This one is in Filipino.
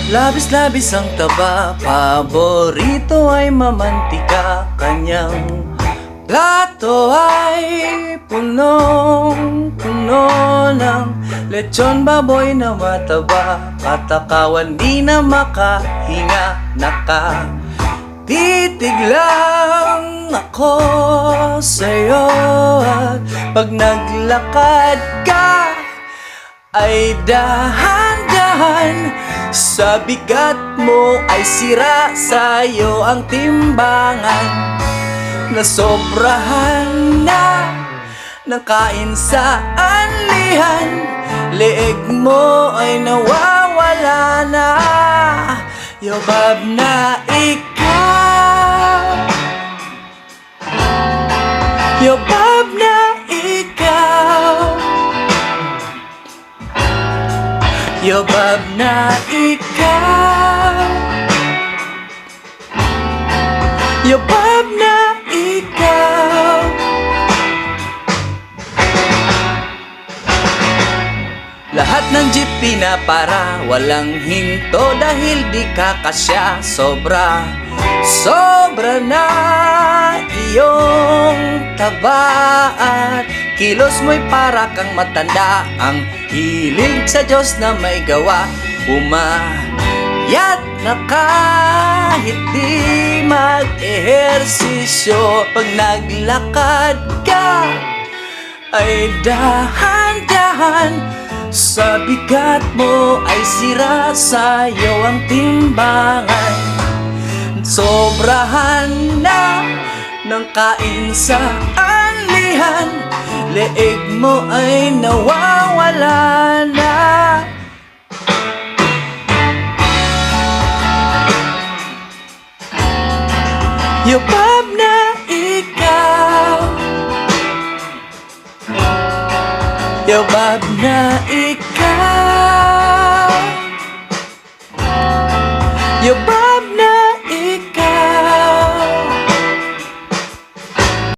Labis-labis ang taba, paborito ay mamantika. Kanyang plato ay punong-puno ng lechon baboy na mataba. Katakawan di na makahinga, nakatitig lang ako sa'yo. At pag naglakad ka ay dahan-dahan, sa bigat mo ay sira sa'yo ang timbangan. Nasobrahan na ng kain sa anlihan, leeg mo ay nawawala na. Yabab na ikaw, yabab na ikaw, yabab na ikaw, yabab na ikaw. Lahat ng jeep pinapara, walang hinto dahil di kakasya. Sobra na iyong taba at kilos mo'y para kang matanda. Ang hilig sa Diyos na may gawa, umayat na kahit di mag-ehersisyo. Pag naglakad ka ay dahan-dahan, sa bigat mo ay sira sa'yo ang timbangan. Sobrahan na ng kain sa anlihan, leeg mo ay nawawala na. Yabab na ikaw, yabab na ikaw,